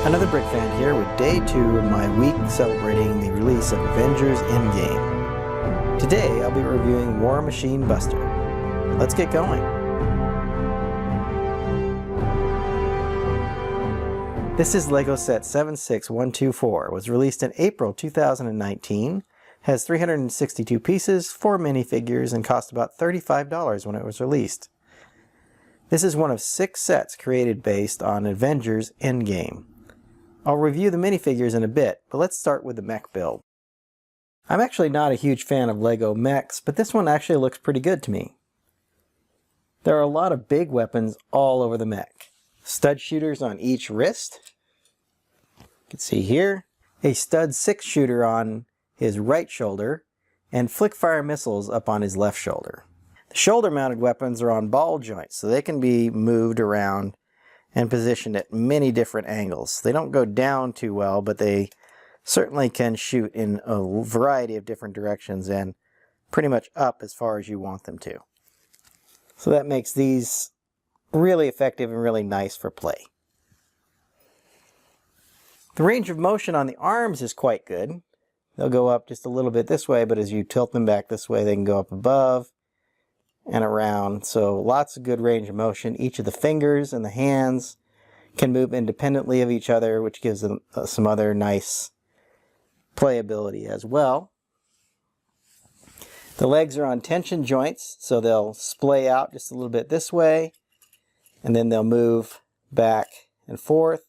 Another Brick fan here with day 2 of my week celebrating the release of Avengers Endgame. Today I'll be reviewing War Machine Buster. Let's get going. This is LEGO set 76124. It was released in April 2019, has 362 pieces, 4 minifigures, and cost about $35 when it was released. This is one of 6 sets created based on Avengers Endgame. I'll review the minifigures in a bit, but let's start with the mech build. I'm actually not a huge fan of LEGO Mechs, but this one actually looks pretty good to me. There are a lot of big weapons all over the mech. Stud shooters on each wrist. You can see here. A stud 6 shooter on his right shoulder, and flick fire missiles up on his left shoulder. The shoulder mounted weapons are on ball joints, so they can be moved around and positioned at many different angles. They don't go down too well, but they certainly can shoot in a variety of different directions and pretty much up as far as you want them to. So that makes these really effective and really nice for play. The range of motion on the arms is quite good. They'll go up just a little bit this way, but as you tilt them back this way, they can go up above and around. So lots of good range of motion. Each of the fingers and the hands can move independently of each other, which gives them some other nice playability as well. The legs are on tension joints, so they'll splay out just a little bit this way, and then they'll move back and forth.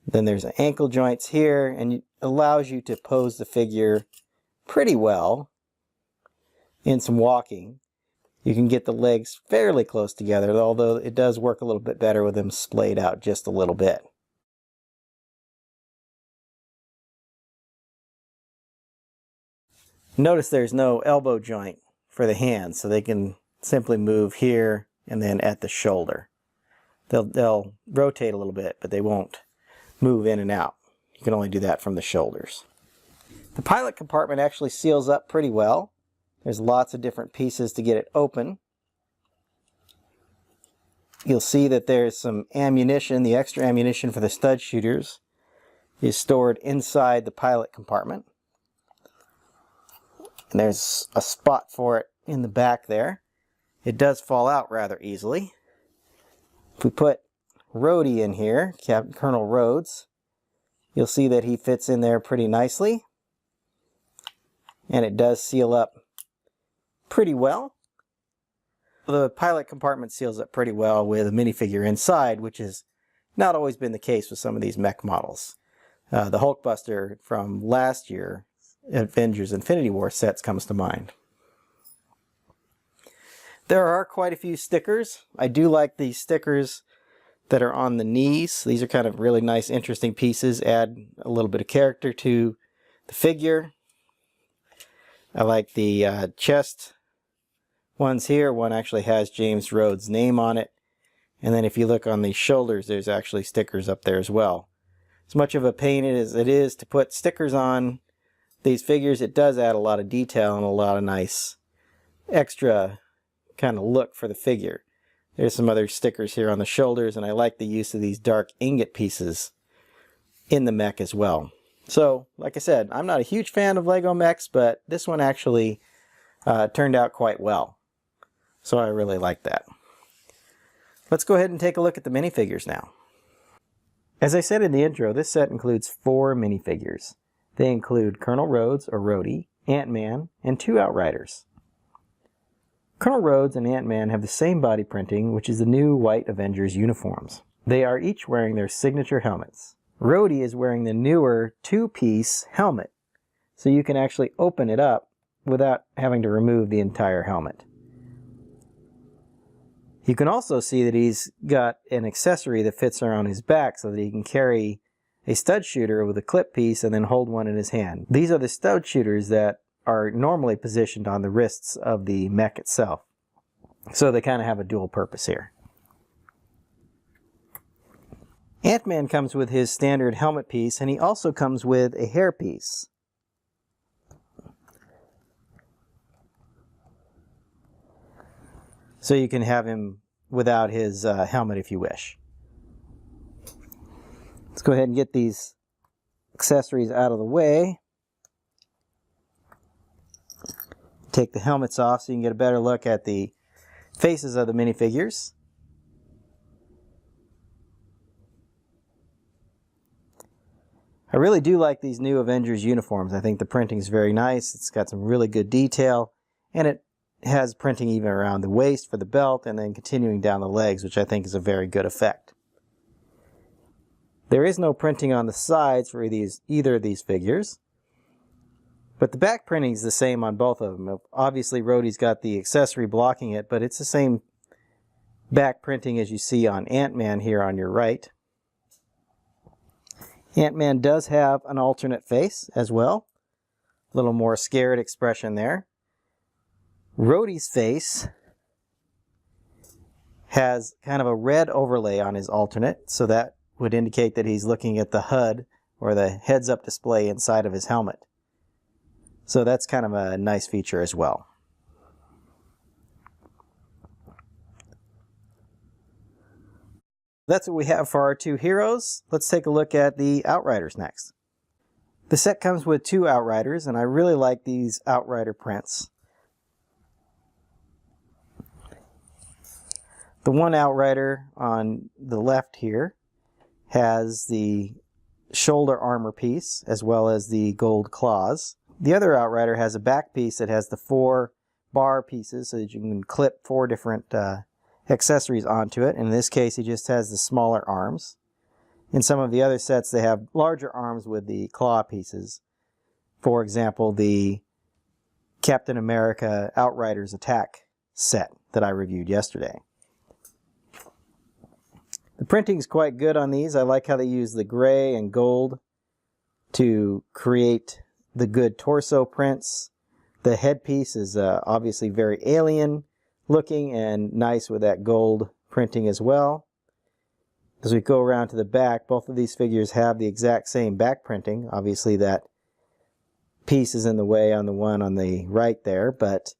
Then there's ankle joints here, and it allows you to pose the figure pretty well in some walking. You can get the legs fairly close together, although it does work a little bit better with them splayed out just a little bit. Notice there's no elbow joint for the hands, so they can simply move here and then at the shoulder. They'll rotate a little bit, but they won't move in and out. You can only do that from the shoulders. The pilot compartment actually seals up pretty well. There's lots of different pieces to get it open. You'll see that there's some ammunition. The extra ammunition for the stud shooters is stored inside the pilot compartment. And there's a spot for it in the back there. It does fall out rather easily. If we put Rhodey in here, Captain Colonel Rhodes, you'll see that he fits in there pretty nicely. And it does seal up pretty well. The pilot compartment seals up pretty well with a minifigure inside, which has not always been the case with some of these mech models. The Hulkbuster from last year, Avengers Infinity War sets, comes to mind. There are quite a few stickers. I do like these stickers that are on the knees. These are kind of really nice, interesting pieces, add a little bit of character to the figure. I like the chest ones here. One actually has James Rhodes' name on it. And then if you look on the shoulders, there's actually stickers up there as well. As much of a pain as it is to put stickers on these figures, it does add a lot of detail and a lot of nice extra kind of look for the figure. There's some other stickers here on the shoulders, and I like the use of these dark ingot pieces in the mech as well. So, like I said, I'm not a huge fan of LEGO Mechs, but this one actually turned out quite well. So I really like that. Let's go ahead and take a look at the minifigures now. As I said in the intro, this set includes 4 minifigures. They include Colonel Rhodes, or Rhodey, Ant-Man, and 2 Outriders. Colonel Rhodes and Ant-Man have the same body printing, which is the new white Avengers uniforms. They are each wearing their signature helmets. Rhodey is wearing the newer 2-piece helmet, so you can actually open it up without having to remove the entire helmet. You can also see that he's got an accessory that fits around his back so that he can carry a stud shooter with a clip piece and then hold one in his hand. These are the stud shooters that are normally positioned on the wrists of the mech itself. So they kind of have a dual purpose here. Ant-Man comes with his standard helmet piece, and he also comes with a hair piece. So you can have him without his helmet if you wish. Let's go ahead and get these accessories out of the way. Take the helmets off so you can get a better look at the faces of the minifigures. I really do like these new Avengers uniforms. I think the printing is very nice. It's got some really good detail, and it has printing even around the waist for the belt and then continuing down the legs, which I think is a very good effect. There is no printing on the sides for either of these figures, but the back printing is the same on both of them. Obviously Rhodey's got the accessory blocking it, but it's the same back printing as you see on Ant-Man here on your right. Ant-Man does have an alternate face as well. A little more scared expression there. Rhodey's face has kind of a red overlay on his alternate, so that would indicate that he's looking at the HUD or the heads-up display inside of his helmet. So that's kind of a nice feature as well. That's what we have for our two heroes. Let's take a look at the Outriders next. The set comes with two Outriders, and I really like these Outrider prints. The one Outrider on the left here has the shoulder armor piece as well as the gold claws. The other Outrider has a back piece that has the 4 bar pieces so that you can clip 4 different accessories onto it. In this case, he just has the smaller arms. In some of the other sets, they have larger arms with the claw pieces. For example, the Captain America Outriders Attack set that I reviewed yesterday. The printing is quite good on these. I like how they use the gray and gold to create the good torso prints. The headpiece is obviously very alien looking and nice with that gold printing as well. As we go around to the back, both of these figures have the exact same back printing. Obviously that piece is in the way on the one on the right there, but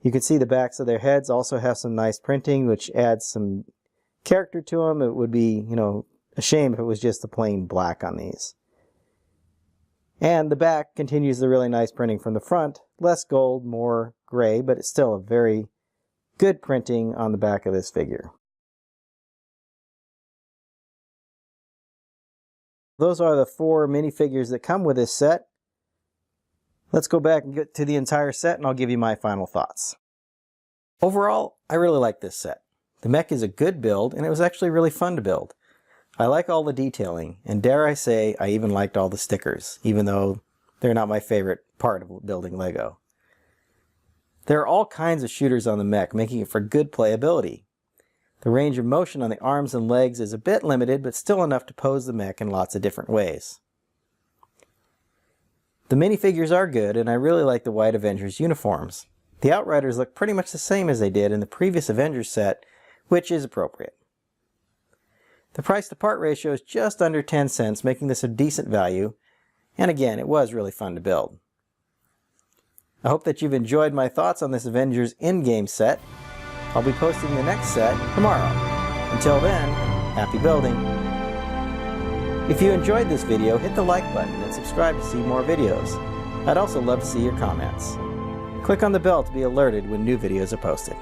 you can see the backs of their heads also have some nice printing, which adds some character to them. It would be, a shame if it was just the plain black on these. And the back continues the really nice printing from the front. Less gold, more gray, but it's still a very good printing on the back of this figure. Those are the 4 minifigures that come with this set. Let's go back and get to the entire set and I'll give you my final thoughts. Overall, I really like this set. The mech is a good build and it was actually really fun to build. I like all the detailing, and dare I say, I even liked all the stickers, even though they're not my favorite part of building LEGO. There are all kinds of shooters on the mech, making it for good playability. The range of motion on the arms and legs is a bit limited, but still enough to pose the mech in lots of different ways. The minifigures are good, and I really like the white Avengers uniforms. The Outriders look pretty much the same as they did in the previous Avengers set, which is appropriate. The price to part ratio is just under 10 cents, making this a decent value, and again, it was really fun to build. I hope that you've enjoyed my thoughts on this Avengers Endgame set. I'll be posting the next set tomorrow. Until then, happy building! If you enjoyed this video, hit the like button and subscribe to see more videos. I'd also love to see your comments. Click on the bell to be alerted when new videos are posted.